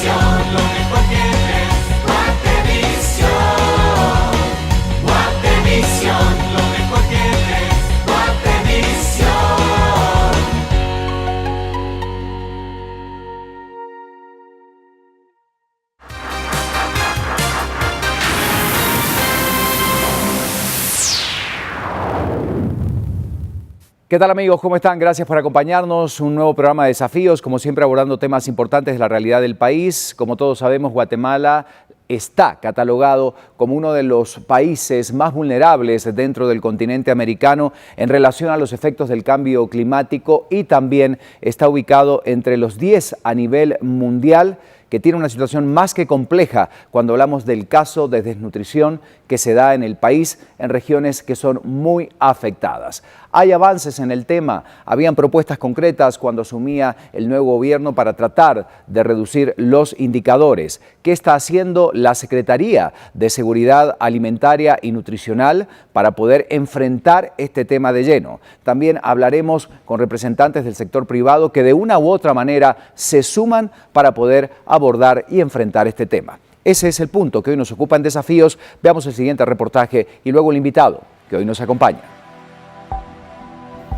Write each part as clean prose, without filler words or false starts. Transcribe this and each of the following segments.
lo mejor que ves. Guatevisión, lo mejor que ves. Guatevisión. ¿Qué tal, amigos? ¿Cómo están? Gracias por acompañarnos. Un nuevo programa de desafíos, como siempre abordando temas importantes de la realidad del país. Como todos sabemos, Guatemala está catalogado como uno de los países más vulnerables dentro del continente americano en relación a los efectos del cambio climático y también está ubicado entre los 10 a nivel mundial, que tiene una situación más que compleja cuando hablamos del caso de desnutrición que se da en el país en regiones que son muy afectadas. Hay avances en el tema, habían propuestas concretas cuando asumía el nuevo gobierno para tratar de reducir los indicadores. ¿Qué está haciendo la Secretaría de Seguridad Alimentaria y Nutricional para poder enfrentar este tema de lleno? También hablaremos con representantes del sector privado que de una u otra manera se suman para poder abordar y enfrentar este tema. Ese es el punto que hoy nos ocupa en Desafíos. Veamos el siguiente reportaje y luego el invitado que hoy nos acompaña.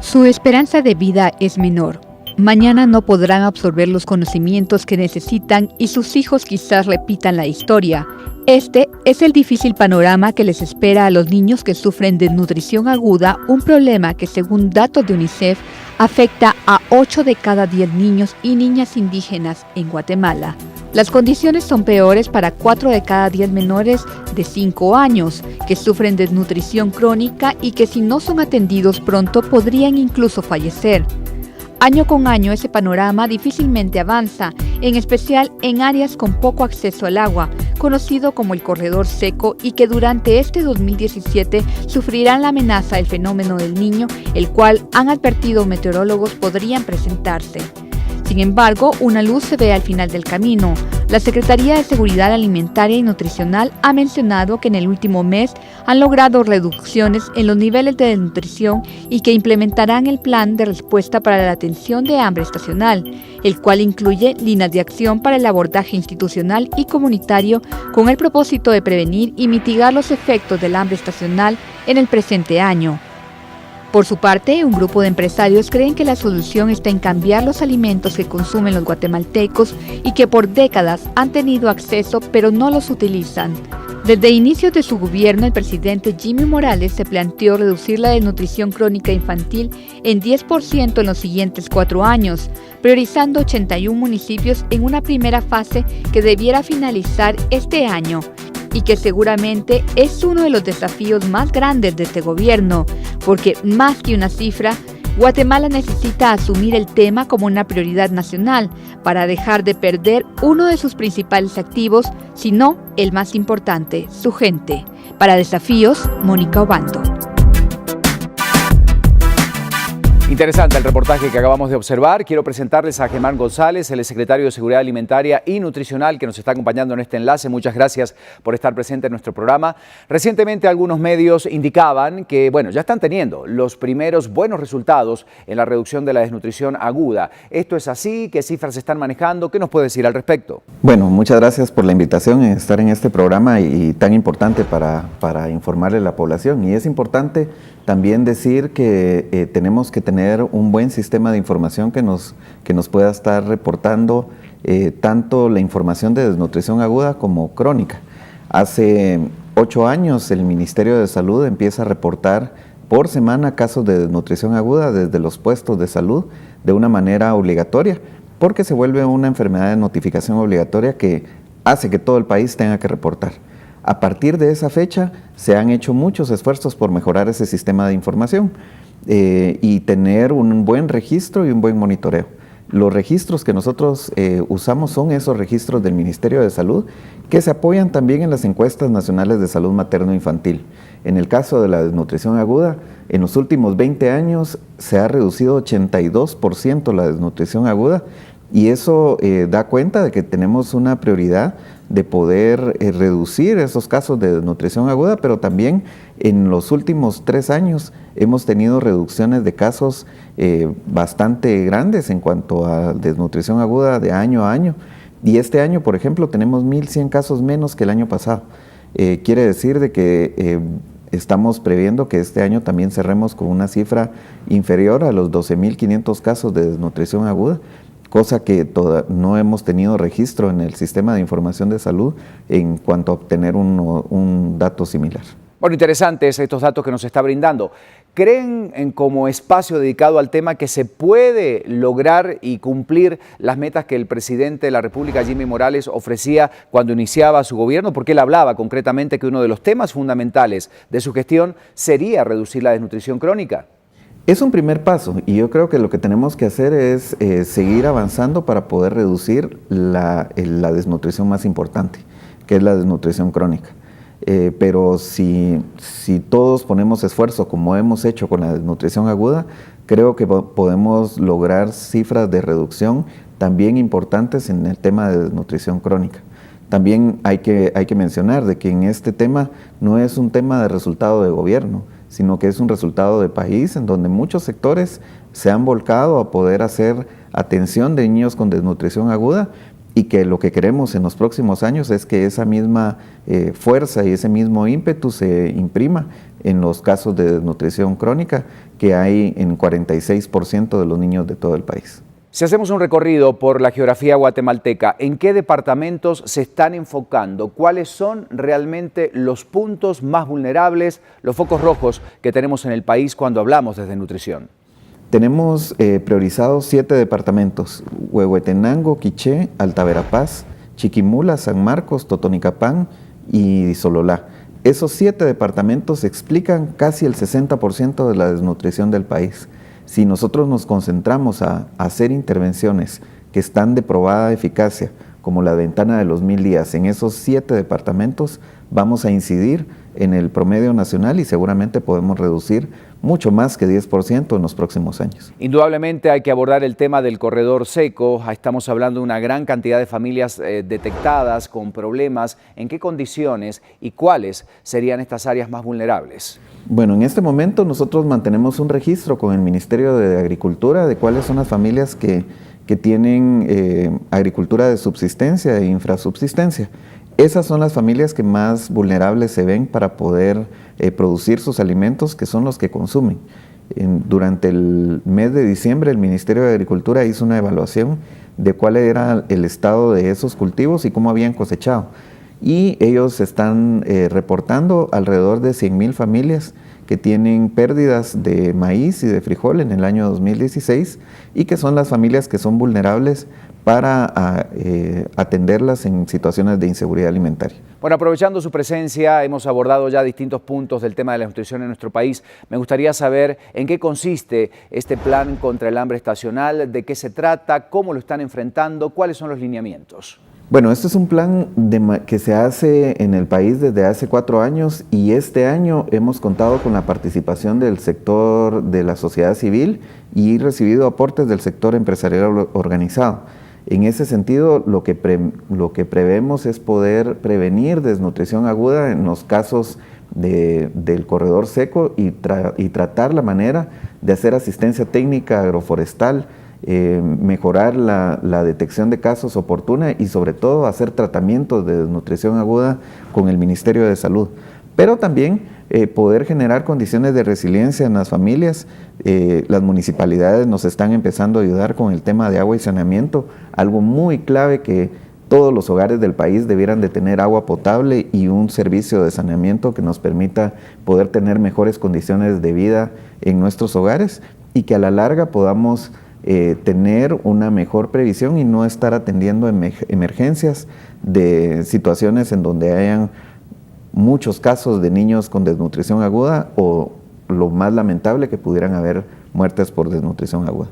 Su esperanza de vida es menor. Mañana no podrán absorber los conocimientos que necesitan y sus hijos quizás repitan la historia. Este es el difícil panorama que les espera a los niños que sufren desnutrición aguda, un problema que, según datos de UNICEF, afecta a 8 de cada 10 niños y niñas indígenas en Guatemala. Las condiciones son peores para 4 de cada 10 menores de 5 años que sufren desnutrición crónica y que, si no son atendidos pronto, podrían incluso fallecer. Año con año ese panorama difícilmente avanza, en especial en áreas con poco acceso al agua, conocido como el corredor seco, y que durante este 2017 sufrirán la amenaza del fenómeno del Niño, el cual, han advertido meteorólogos, podrían presentarse. Sin embargo, una luz se ve al final del camino. La Secretaría de Seguridad Alimentaria y Nutricional ha mencionado que en el último mes han logrado reducciones en los niveles de desnutrición y que implementarán el plan de respuesta para la atención de hambre estacional, el cual incluye líneas de acción para el abordaje institucional y comunitario con el propósito de prevenir y mitigar los efectos del hambre estacional en el presente año. Por su parte, un grupo de empresarios creen que la solución está en cambiar los alimentos que consumen los guatemaltecos y que por décadas han tenido acceso pero no los utilizan. Desde inicios de su gobierno, el presidente Jimmy Morales se planteó reducir la desnutrición crónica infantil en 10% en los siguientes 4 años, priorizando 81 municipios en una primera fase que debiera finalizar este año, y que seguramente es uno de los desafíos más grandes de este gobierno, porque más que una cifra, Guatemala necesita asumir el tema como una prioridad nacional para dejar de perder uno de sus principales activos, si no el más importante, su gente. Para Desafíos, Mónica Obando. Interesante el reportaje que acabamos de observar. Quiero presentarles a Germán González, el secretario de Seguridad Alimentaria y Nutricional, que nos está acompañando en este enlace. Muchas gracias por estar presente en nuestro programa. Recientemente algunos medios indicaban que, ya están teniendo los primeros buenos resultados en la reducción de la desnutrición aguda. ¿Esto es así? ¿Qué cifras se están manejando? ¿Qué nos puede decir al respecto? Bueno, muchas gracias por la invitación en estar en este programa y tan importante para informarle a la población. Y es importante también decir que tenemos que tener un buen sistema de información que nos pueda estar reportando tanto la información de desnutrición aguda como crónica. Hace 8 años el Ministerio de Salud empieza a reportar por semana casos de desnutrición aguda desde los puestos de salud de una manera obligatoria, porque se vuelve una enfermedad de notificación obligatoria que hace que todo el país tenga que reportar. A partir de esa fecha se han hecho muchos esfuerzos por mejorar ese sistema de información y tener un buen registro y un buen monitoreo. Los registros que nosotros usamos son esos registros del Ministerio de Salud que se apoyan también en las encuestas nacionales de salud materno-infantil. En el caso de la desnutrición aguda, en los últimos 20 años se ha reducido 82% la desnutrición aguda y eso da cuenta de que tenemos una prioridad de poder reducir esos casos de desnutrición aguda, pero también en los últimos 3 años hemos tenido reducciones de casos bastante grandes en cuanto a desnutrición aguda de año a año. Y este año, por ejemplo, tenemos 1.100 casos menos que el año pasado. Quiere decir de que estamos previendo que este año también cerremos con una cifra inferior a los 12.500 casos de desnutrición aguda, cosa que no hemos tenido registro en el sistema de información de salud en cuanto a obtener un dato similar. Bueno, interesantes estos datos que nos está brindando. ¿Creen como espacio dedicado al tema que se puede lograr y cumplir las metas que el presidente de la República, Jimmy Morales, ofrecía cuando iniciaba su gobierno? Porque él hablaba concretamente que uno de los temas fundamentales de su gestión sería reducir la desnutrición crónica. Es un primer paso y yo creo que lo que tenemos que hacer es seguir avanzando para poder reducir la desnutrición más importante, que es la desnutrición crónica. Pero si todos ponemos esfuerzo como hemos hecho con la desnutrición aguda, creo que podemos lograr cifras de reducción también importantes en el tema de desnutrición crónica. También hay que mencionar de que en este tema no es un tema de resultado de gobierno, sino que es un resultado de país en donde muchos sectores se han volcado a poder hacer atención de niños con desnutrición aguda, y que lo que queremos en los próximos años es que esa misma fuerza y ese mismo ímpetu se imprima en los casos de desnutrición crónica que hay en 46% de los niños de todo el país. Si hacemos un recorrido por la geografía guatemalteca, ¿en qué departamentos se están enfocando? ¿Cuáles son realmente los puntos más vulnerables, los focos rojos que tenemos en el país cuando hablamos de desnutrición? Tenemos priorizados 7 departamentos: Huehuetenango, Quiché, Alta Verapaz, Chiquimula, San Marcos, Totonicapán y Sololá. Esos 7 departamentos explican casi el 60% de la desnutrición del país. Si nosotros nos concentramos a hacer intervenciones que están de probada eficacia, como la ventana de los 1000 días, en esos 7 departamentos vamos a incidir en el promedio nacional y seguramente podemos reducir mucho más que 10% en los próximos años. Indudablemente hay que abordar el tema del corredor seco. Estamos hablando de una gran cantidad de familias detectadas con problemas. ¿En qué condiciones y cuáles serían estas áreas más vulnerables? Bueno, en este momento nosotros mantenemos un registro con el Ministerio de Agricultura de cuáles son las familias que tienen agricultura de subsistencia e infrasubsistencia. Esas son las familias que más vulnerables se ven para poder producir sus alimentos, que son los que consumen. Durante el mes de diciembre, el Ministerio de Agricultura hizo una evaluación de cuál era el estado de esos cultivos y cómo habían cosechado. Y ellos están reportando alrededor de 100,000 familias que tienen pérdidas de maíz y de frijol en el año 2016 y que son las familias que son vulnerables para atenderlas en situaciones de inseguridad alimentaria. Bueno, aprovechando su presencia, hemos abordado ya distintos puntos del tema de la nutrición en nuestro país. Me gustaría saber en qué consiste este plan contra el hambre estacional, de qué se trata, cómo lo están enfrentando, cuáles son los lineamientos. Bueno, este es un plan que se hace en el país desde hace 4 años y este año hemos contado con la participación del sector de la sociedad civil y recibido aportes del sector empresarial organizado. En ese sentido, lo que prevemos es poder prevenir desnutrición aguda en los casos del corredor seco y tratar la manera de hacer asistencia técnica agroforestal, mejorar la detección de casos oportuna y sobre todo hacer tratamientos de desnutrición aguda con el Ministerio de Salud. Pero también poder generar condiciones de resiliencia en las familias. Las municipalidades nos están empezando a ayudar con el tema de agua y saneamiento, algo muy clave que todos los hogares del país debieran de tener agua potable y un servicio de saneamiento que nos permita poder tener mejores condiciones de vida en nuestros hogares y que a la larga podamos tener una mejor previsión y no estar atendiendo emergencias de situaciones en donde hayan muchos casos de niños con desnutrición aguda o lo más lamentable que pudieran haber muertes por desnutrición aguda.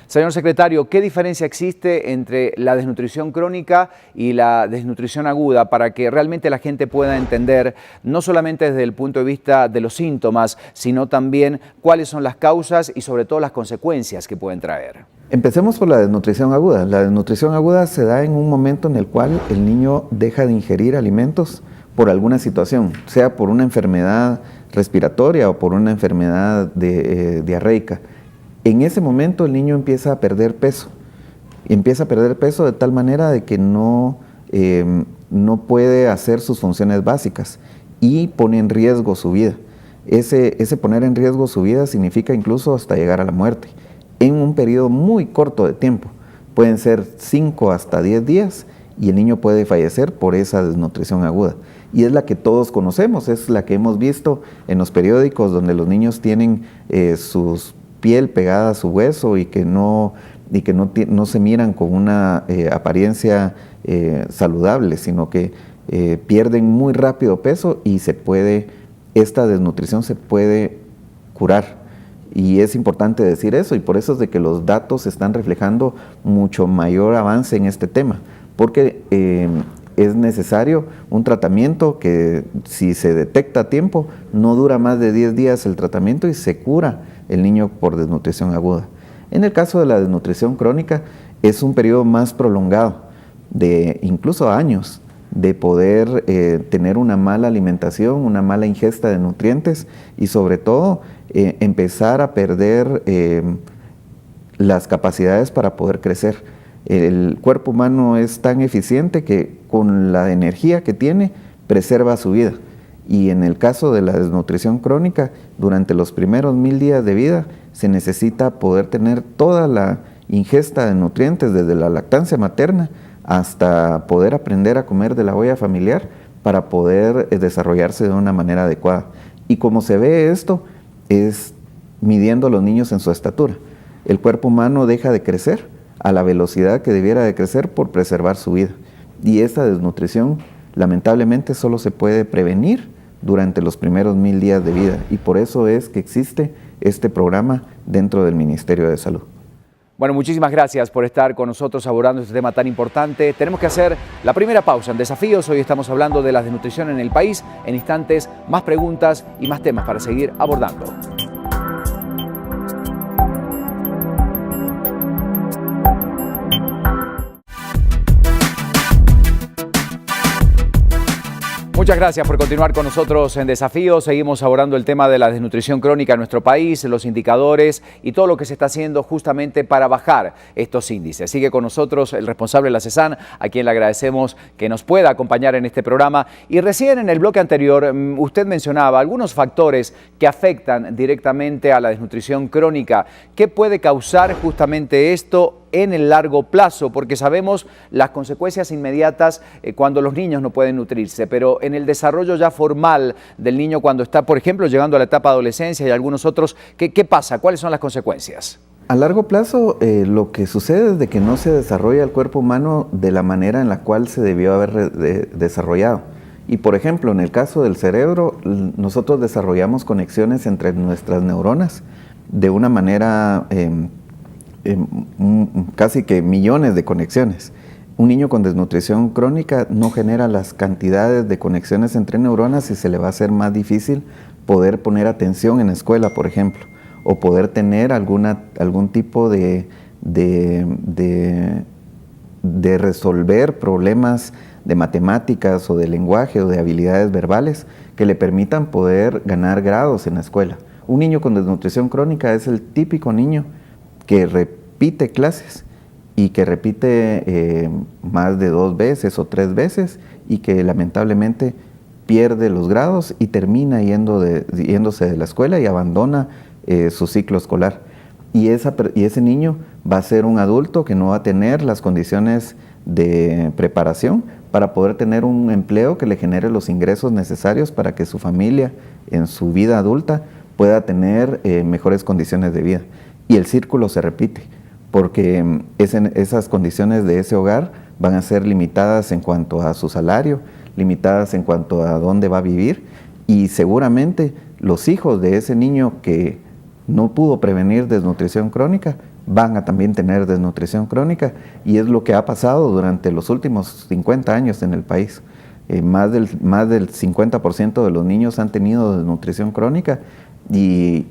Señor secretario, ¿qué diferencia existe entre la desnutrición crónica y la desnutrición aguda para que realmente la gente pueda entender, no solamente desde el punto de vista de los síntomas, sino también cuáles son las causas y sobre todo las consecuencias que pueden traer? Empecemos por la desnutrición aguda. La desnutrición aguda se da en un momento en el cual el niño deja de ingerir alimentos por alguna situación, sea por una enfermedad respiratoria o por una enfermedad diarreica. En ese momento el niño empieza a perder peso empieza a perder peso de tal manera de que no puede hacer sus funciones básicas y pone en riesgo su vida. Ese poner en riesgo su vida significa incluso hasta llegar a la muerte en un periodo muy corto de tiempo. Pueden ser 5 hasta 10 días y el niño puede fallecer por esa desnutrición aguda. Y es la que todos conocemos, es la que hemos visto en los periódicos donde los niños tienen su piel pegada a su hueso y que no se miran con una apariencia saludable, sino que pierden muy rápido peso y esta desnutrición se puede curar. Y es importante decir eso, y por eso es de que los datos están reflejando mucho mayor avance en este tema, porque es necesario un tratamiento que, si se detecta a tiempo, no dura más de 10 días el tratamiento y se cura el niño por desnutrición aguda. En el caso de la desnutrición crónica, es un periodo más prolongado, de incluso años, de poder tener una mala alimentación, una mala ingesta de nutrientes y sobre todo empezar a perder las capacidades para poder crecer. El cuerpo humano es tan eficiente que con la energía que tiene preserva su vida. Y en el caso de la desnutrición crónica, durante los primeros 1000 días de vida se necesita poder tener toda la ingesta de nutrientes desde la lactancia materna hasta poder aprender a comer de la olla familiar para poder desarrollarse de una manera adecuada. Y como se ve esto, es midiendo a los niños en su estatura. El cuerpo humano deja de crecer a la velocidad que debiera de crecer por preservar su vida. Y esta desnutrición, lamentablemente, solo se puede prevenir durante los primeros 1000 días de vida. Y por eso es que existe este programa dentro del Ministerio de Salud. Bueno, muchísimas gracias por estar con nosotros abordando este tema tan importante. Tenemos que hacer la primera pausa en Desafíos. Hoy estamos hablando de la desnutrición en el país. En instantes, más preguntas y más temas para seguir abordando. Muchas gracias por continuar con nosotros en Desafíos. Seguimos abordando el tema de la desnutrición crónica en nuestro país, los indicadores y todo lo que se está haciendo justamente para bajar estos índices. Sigue con nosotros el responsable de la CESAN, a quien le agradecemos que nos pueda acompañar en este programa. Y recién en el bloque anterior usted mencionaba algunos factores que afectan directamente a la desnutrición crónica. ¿Qué puede causar justamente esto en el largo plazo? Porque sabemos las consecuencias inmediatas cuando los niños no pueden nutrirse, pero en el desarrollo ya formal del niño, cuando está, por ejemplo, llegando a la etapa de adolescencia y algunos otros, ¿qué pasa? ¿Cuáles son las consecuencias? A largo plazo, lo que sucede es de que no se desarrolla el cuerpo humano de la manera en la cual se debió haber desarrollado. Y por ejemplo, en el caso del cerebro, nosotros desarrollamos conexiones entre nuestras neuronas de una manera casi que millones de conexiones. Un niño con desnutrición crónica no genera las cantidades de conexiones entre neuronas y se le va a hacer más difícil poder poner atención en la escuela, por ejemplo, o poder tener algún tipo de resolver problemas de matemáticas o de lenguaje o de habilidades verbales que le permitan poder ganar grados en la escuela. Un niño con desnutrición crónica es el típico niño que repite clases y que repite más de 2 veces o 3 veces y que lamentablemente pierde los grados y termina yéndose de la escuela y abandona su ciclo escolar. Y ese niño va a ser un adulto que no va a tener las condiciones de preparación para poder tener un empleo que le genere los ingresos necesarios para que su familia en su vida adulta pueda tener mejores condiciones de vida. Y el círculo se repite, porque esas condiciones de ese hogar van a ser limitadas en cuanto a su salario, limitadas en cuanto a dónde va a vivir, y seguramente los hijos de ese niño que no pudo prevenir desnutrición crónica van a también tener desnutrición crónica, y es lo que ha pasado durante los últimos 50 años en el país. Más del 50% de los niños han tenido desnutrición crónica y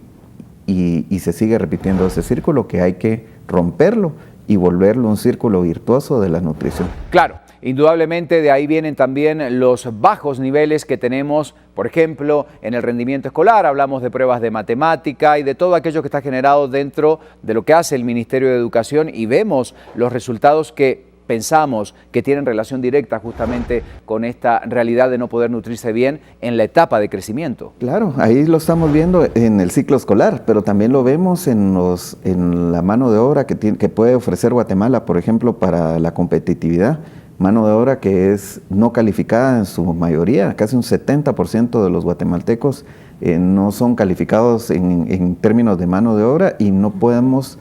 se sigue repitiendo ese círculo que hay que romperlo y volverlo un círculo virtuoso de la nutrición. Claro. Indudablemente de ahí vienen también los bajos niveles que tenemos, por ejemplo, en el rendimiento escolar. Hablamos de pruebas de matemática y de todo aquello que está generado dentro de lo que hace el Ministerio de Educación, y vemos los resultados que pensamos que tienen relación directa justamente con esta realidad de no poder nutrirse bien en la etapa de crecimiento. Claro, ahí lo estamos viendo en el ciclo escolar, pero también lo vemos en la mano de obra que puede ofrecer Guatemala, por ejemplo, para la competitividad. Mano de obra que es no calificada en su mayoría, casi un 70% de los guatemaltecos no son calificados en términos de mano de obra, y no podemos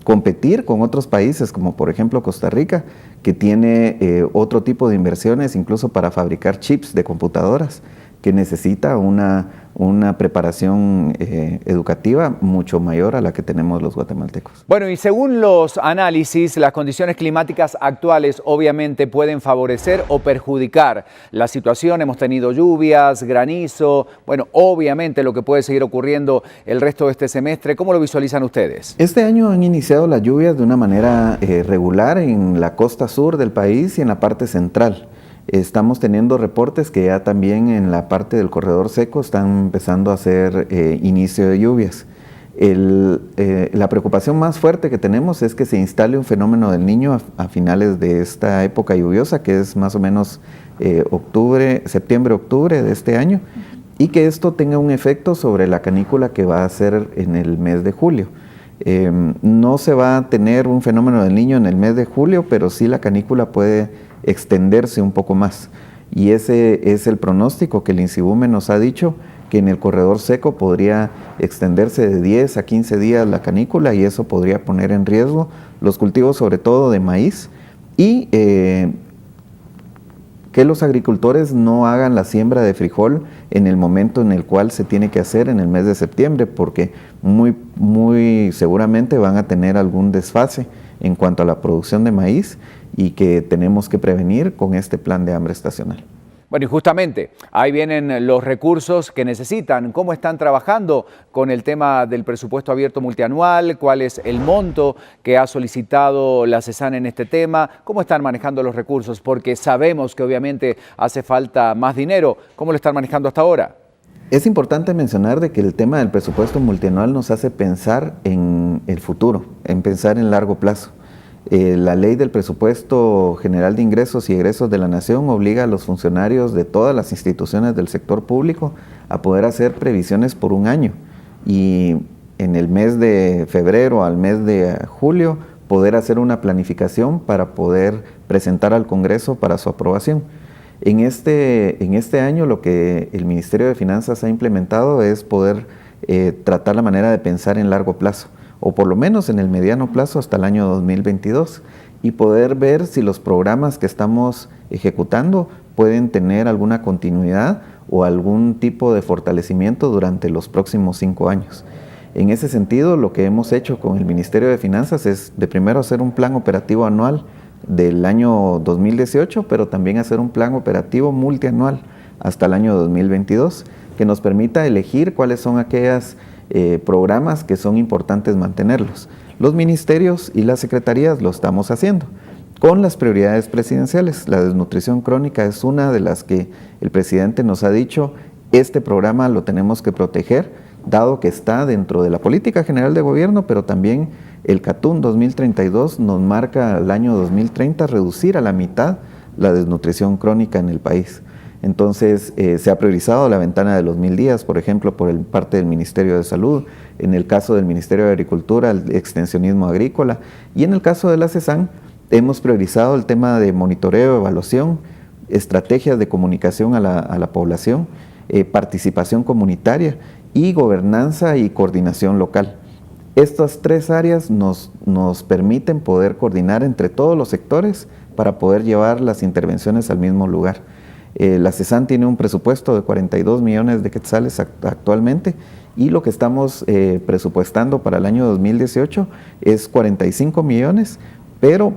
competir con otros países como por ejemplo Costa Rica, que tiene otro tipo de inversiones incluso para fabricar chips de computadoras, que necesita una preparación educativa mucho mayor a la que tenemos los guatemaltecos. Bueno, y según los análisis, las condiciones climáticas actuales obviamente pueden favorecer o perjudicar la situación. Hemos tenido lluvias, granizo, bueno, obviamente lo que puede seguir ocurriendo el resto de este semestre. ¿Cómo lo visualizan ustedes? Este año han iniciado las lluvias de una manera regular en la costa sur del país y en la parte central. Estamos teniendo reportes que ya también en la parte del corredor seco están empezando a hacer inicio de lluvias. La preocupación más fuerte que tenemos es que se instale un fenómeno del Niño a finales de esta época lluviosa, que es más o menos septiembre-octubre de este año, y que esto tenga un efecto sobre la canícula que va a ser en el mes de julio. No se va a tener un fenómeno del Niño en el mes de julio, pero sí la canícula puede extenderse un poco más, y ese es el pronóstico que el INSIBUME nos ha dicho, que en el corredor seco podría extenderse de 10 a 15 días la canícula, y eso podría poner en riesgo los cultivos, sobre todo de maíz, y que los agricultores no hagan la siembra de frijol en el momento en el cual se tiene que hacer, en el mes de septiembre, porque muy seguramente van a tener algún desfase en cuanto a la producción de maíz, y que tenemos que prevenir con este plan de hambre estacional. Bueno, y justamente ahí vienen los recursos que necesitan. ¿Cómo están trabajando con el tema del presupuesto abierto multianual? ¿Cuál es el monto que ha solicitado la CESAN en este tema? ¿Cómo están manejando los recursos? Porque sabemos que obviamente hace falta más dinero. ¿Cómo lo están manejando hasta ahora? Es importante mencionar de que el tema del presupuesto multianual nos hace pensar en el futuro, en pensar en largo plazo. La ley del presupuesto general de ingresos y egresos de la Nación obliga a los funcionarios de todas las instituciones del sector público a poder hacer previsiones por un año, y en el mes de febrero al mes de julio poder hacer una planificación para poder presentar al Congreso para su aprobación. En este año lo que el Ministerio de Finanzas ha implementado es poder tratar la manera de pensar en largo plazo, o por lo menos en el mediano plazo hasta el año 2022, y poder ver si los programas que estamos ejecutando pueden tener alguna continuidad o algún tipo de fortalecimiento durante los próximos 5 años. En ese sentido, lo que hemos hecho con el Ministerio de Finanzas es de primero hacer un plan operativo anual del año 2018, pero también hacer un plan operativo multianual hasta el año 2022, que nos permita elegir cuáles son aquellas programas que son importantes mantenerlos. Los ministerios y las secretarías lo estamos haciendo con las prioridades presidenciales. La desnutrición crónica es una de las que el presidente nos ha dicho, este programa lo tenemos que proteger, dado que está dentro de la política general de gobierno, pero también el CATUN 2032 nos marca al año 2030 reducir a la mitad la desnutrición crónica en el país. Entonces se ha priorizado la ventana de los 1000 días, por ejemplo, por parte del Ministerio de Salud, en el caso del Ministerio de Agricultura, el extensionismo agrícola, y en el caso de la CESAN hemos priorizado el tema de monitoreo, evaluación, estrategias de comunicación a la población, participación comunitaria y gobernanza y coordinación local. Estas 3 áreas nos permiten poder coordinar entre todos los sectores para poder llevar las intervenciones al mismo lugar. La CESAN tiene un presupuesto de 42 millones de quetzales actualmente, y lo que estamos presupuestando para el año 2018 es 45 millones, pero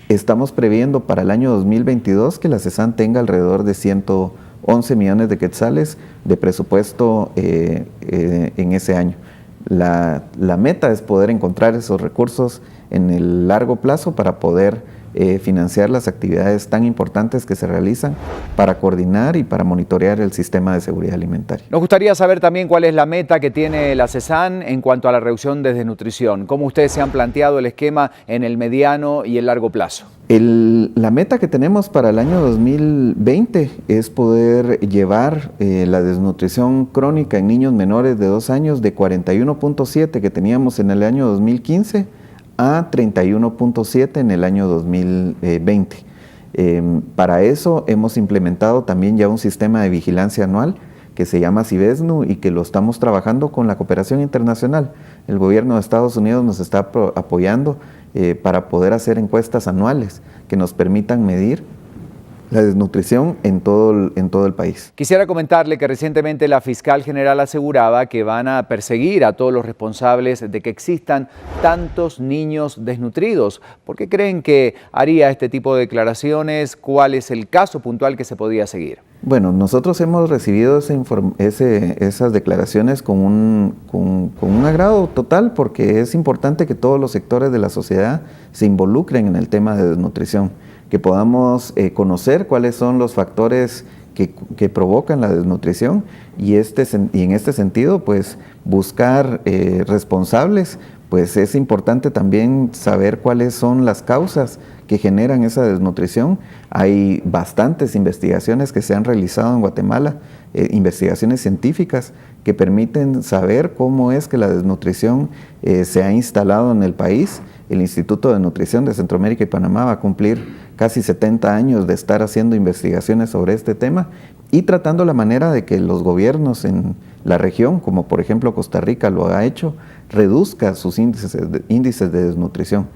estamos previendo para el año 2022 que la CESAN tenga alrededor de 111 millones de quetzales de presupuesto en ese año. La meta es poder encontrar esos recursos en el largo plazo para poder financiar las actividades tan importantes que se realizan para coordinar y para monitorear el sistema de seguridad alimentaria. Nos gustaría saber también cuál es la meta que tiene la CESAN en cuanto a la reducción de desnutrición. ¿Cómo ustedes se han planteado el esquema en el mediano y el largo plazo? La meta que tenemos para el año 2020 es poder llevar la desnutrición crónica en niños menores de 2 años de 41.7 que teníamos en el año 2015 a 31.7 en el año 2020. Para eso hemos implementado también ya un sistema de vigilancia anual que se llama CIVESNU y que lo estamos trabajando con la cooperación internacional. El gobierno de Estados Unidos nos está apoyando para poder hacer encuestas anuales que nos permitan medir la desnutrición en todo el país. Quisiera comentarle que recientemente la fiscal general aseguraba que van a perseguir a todos los responsables de que existan tantos niños desnutridos. ¿Por qué creen que haría este tipo de declaraciones? ¿Cuál es el caso puntual que se podría seguir? Bueno, nosotros hemos recibido esas declaraciones con un agrado total porque es importante que todos los sectores de la sociedad se involucren en el tema de desnutrición, que podamos conocer cuáles son los factores que provocan la desnutrición y en este sentido pues buscar responsables. Pues es importante también saber cuáles son las causas que generan esa desnutrición. Hay bastantes investigaciones que se han realizado en Guatemala, investigaciones científicas que permiten saber cómo es que la desnutrición se ha instalado en el país. El Instituto de Nutrición de Centroamérica y Panamá va a cumplir casi 70 años de estar haciendo investigaciones sobre este tema y tratando la manera de que los gobiernos en la región, como por ejemplo Costa Rica lo ha hecho, reduzca sus índices de desnutrición.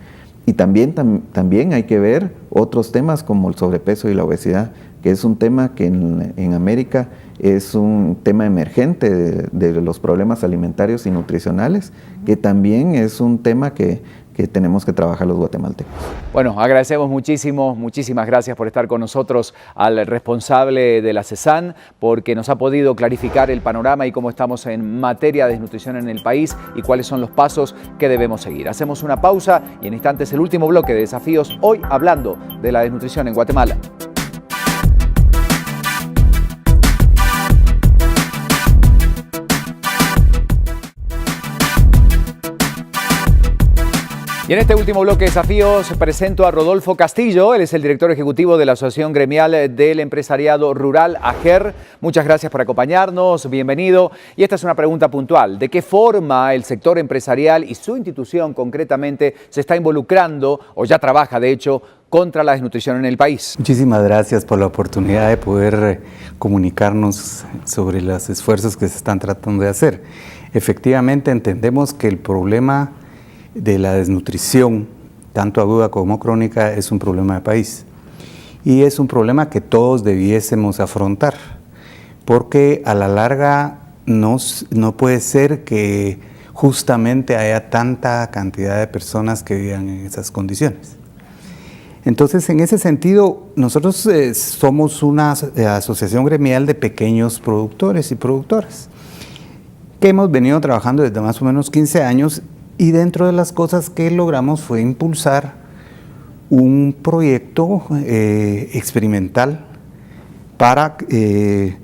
Y también hay que ver otros temas como el sobrepeso y la obesidad, que es un tema que en América es un tema emergente de los problemas alimentarios y nutricionales, que también es un tema que tenemos que trabajar los guatemaltecos. Bueno, agradecemos muchísimas gracias por estar con nosotros al responsable de la CESAN, porque nos ha podido clarificar el panorama y cómo estamos en materia de desnutrición en el país y cuáles son los pasos que debemos seguir. Hacemos una pausa y en instantes el último bloque de desafíos, hoy hablando de la desnutrición en Guatemala. Y en este último bloque de desafíos presento a Rodolfo Castillo. Él es el director ejecutivo de la Asociación Gremial del Empresariado Rural, AGER. Muchas gracias por acompañarnos, bienvenido. Y esta es una pregunta puntual. ¿De qué forma el sector empresarial y su institución concretamente se está involucrando, o ya trabaja de hecho, contra la desnutrición en el país? Muchísimas gracias por la oportunidad de poder comunicarnos sobre los esfuerzos que se están tratando de hacer. Efectivamente entendemos que el problema de la desnutrición, tanto aguda como crónica, es un problema de país. Y es un problema que todos debiésemos afrontar, porque a la larga no puede ser que justamente haya tanta cantidad de personas que vivan en esas condiciones. Entonces, en ese sentido, nosotros somos una asociación gremial de pequeños productores y productoras, que hemos venido trabajando desde más o menos 15 años, y dentro de las cosas que logramos fue impulsar un proyecto experimental para que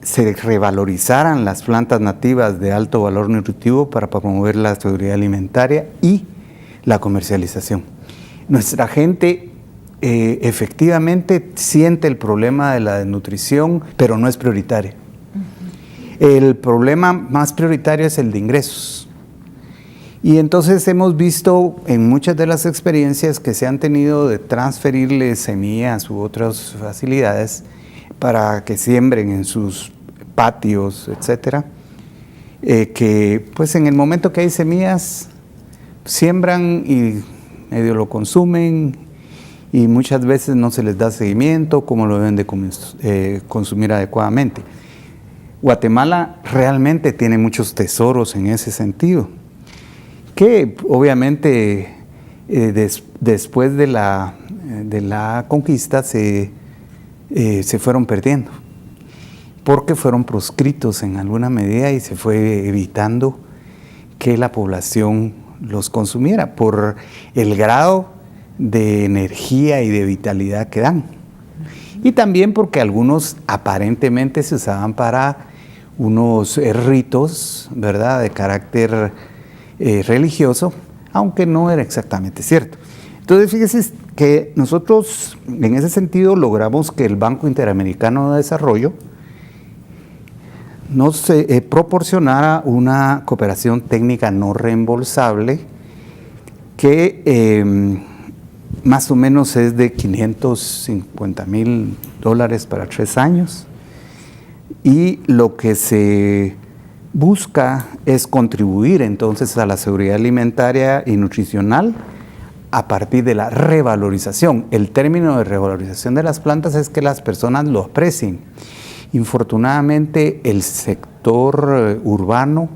se revalorizaran las plantas nativas de alto valor nutritivo para promover la seguridad alimentaria y la comercialización. Nuestra gente efectivamente siente el problema de la desnutrición, pero no es prioritario. El problema más prioritario es el de ingresos. Y entonces hemos visto en muchas de las experiencias que se han tenido de transferirle semillas u otras facilidades para que siembren en sus patios, etcétera, que pues en el momento que hay semillas siembran y medio lo consumen y muchas veces no se les da seguimiento como lo deben de consumir adecuadamente. Guatemala realmente tiene muchos tesoros en ese sentido, que obviamente después de la conquista se fueron perdiendo, porque fueron proscritos en alguna medida y se fue evitando que la población los consumiera por el grado de energía y de vitalidad que dan. Y también porque algunos aparentemente se usaban para unos ritos, ¿verdad?, de carácter religioso, aunque no era exactamente cierto. Entonces, fíjese que nosotros en ese sentido logramos que el Banco Interamericano de Desarrollo nos proporcionara una cooperación técnica no reembolsable que más o menos es de $550,000 para 3 años, y lo que se busca es contribuir entonces a la seguridad alimentaria y nutricional a partir de la revalorización. El término de revalorización de las plantas es que las personas lo aprecien. Infortunadamente, el sector urbano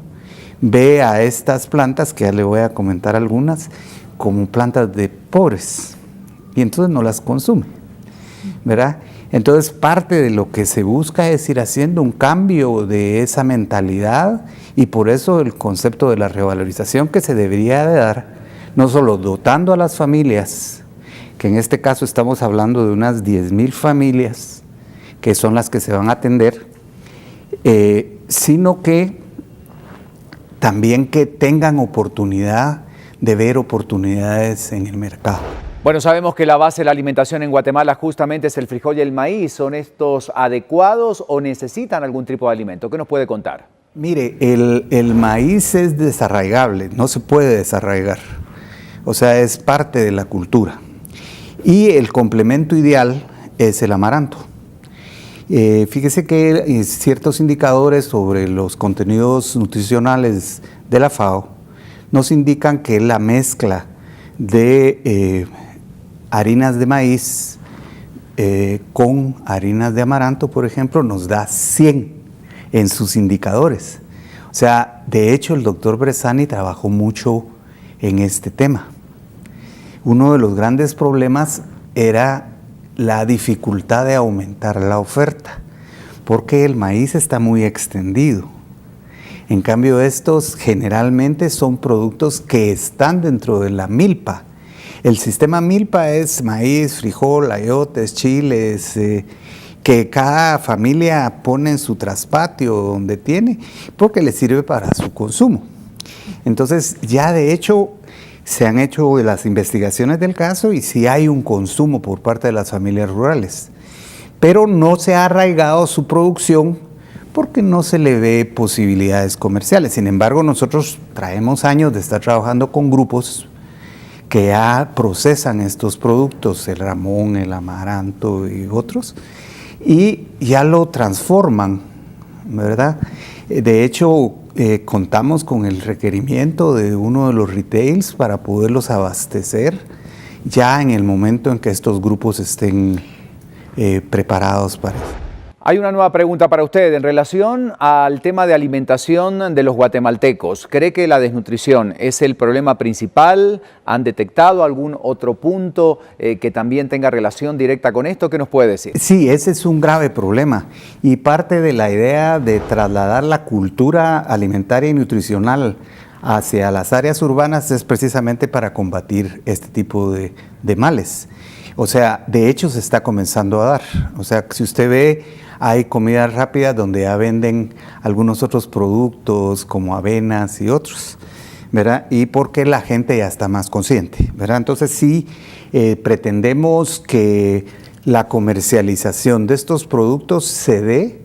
ve a estas plantas, que ya le voy a comentar algunas, como plantas de pobres, y entonces no las consume, ¿verdad? Entonces, parte de lo que se busca es ir haciendo un cambio de esa mentalidad, y por eso el concepto de la revalorización que se debería de dar, no solo dotando a las familias, que en este caso estamos hablando de unas 10,000 familias, que son las que se van a atender, sino que también que tengan oportunidad de ver oportunidades en el mercado. Bueno, sabemos que la base de la alimentación en Guatemala justamente es el frijol y el maíz. ¿Son estos adecuados o necesitan algún tipo de alimento? ¿Qué nos puede contar? Mire, el maíz es desarraigable, no se puede desarraigar. O sea, es parte de la cultura. Y el complemento ideal es el amaranto. Fíjese que ciertos indicadores sobre los contenidos nutricionales de la FAO nos indican que la mezcla de harinas de maíz con harinas de amaranto, por ejemplo, nos da 100 en sus indicadores. O sea, de hecho, el doctor Bressani trabajó mucho en este tema. Uno de los grandes problemas era la dificultad de aumentar la oferta, porque el maíz está muy extendido. En cambio, estos generalmente son productos que están dentro de la milpa. El sistema milpa es maíz, frijol, ayotes, chiles, que cada familia pone en su traspatio donde tiene, porque le sirve para su consumo. Entonces, ya de hecho, se han hecho las investigaciones del caso y sí hay un consumo por parte de las familias rurales, pero no se ha arraigado su producción porque no se le ve posibilidades comerciales. Sin embargo, nosotros traemos años de estar trabajando con grupos que ya procesan estos productos, el ramón, el amaranto y otros, y ya lo transforman, ¿verdad? De hecho, contamos con el requerimiento de uno de los retails para poderlos abastecer ya en el momento en que estos grupos estén preparados para eso. Hay una nueva pregunta para usted en relación al tema de alimentación de los guatemaltecos. ¿Cree que la desnutrición es el problema principal? ¿Han detectado algún otro punto que también tenga relación directa con esto? ¿Qué nos puede decir? Sí, ese es un grave problema, y parte de la idea de trasladar la cultura alimentaria y nutricional hacia las áreas urbanas es precisamente para combatir este tipo de males. O sea, de hecho se está comenzando a dar. O sea, si usted ve, hay comidas rápidas donde ya venden algunos otros productos como avenas y otros, ¿verdad? Y porque la gente ya está más consciente, ¿verdad? Entonces sí, pretendemos que la comercialización de estos productos se dé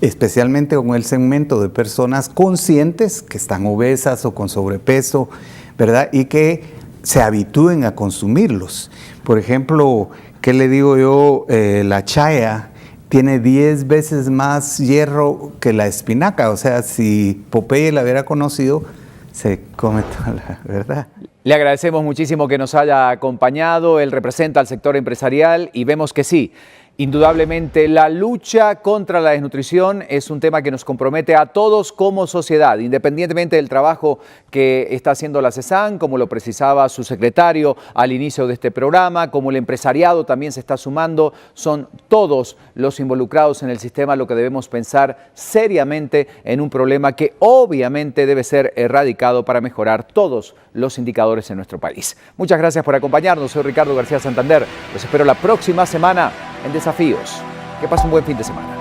especialmente con el segmento de personas conscientes que están obesas o con sobrepeso, ¿verdad? Y que se habitúen a consumirlos. Por ejemplo, ¿qué le digo yo? La chaya tiene 10 veces más hierro que la espinaca. O sea, si Popeye la hubiera conocido, se come toda la verdad. Le agradecemos muchísimo que nos haya acompañado. Él representa al sector empresarial y vemos que sí, Indudablemente, la lucha contra la desnutrición es un tema que nos compromete a todos como sociedad, independientemente del trabajo que está haciendo la CESAN, como lo precisaba su secretario al inicio de este programa, como el empresariado también se está sumando. Son todos los involucrados en el sistema lo que debemos pensar seriamente en un problema que obviamente debe ser erradicado para mejorar todos los indicadores en nuestro país. Muchas gracias por acompañarnos. Soy Ricardo García Santander. Los espero la próxima semana en Desafíos. Que pasen un buen fin de semana.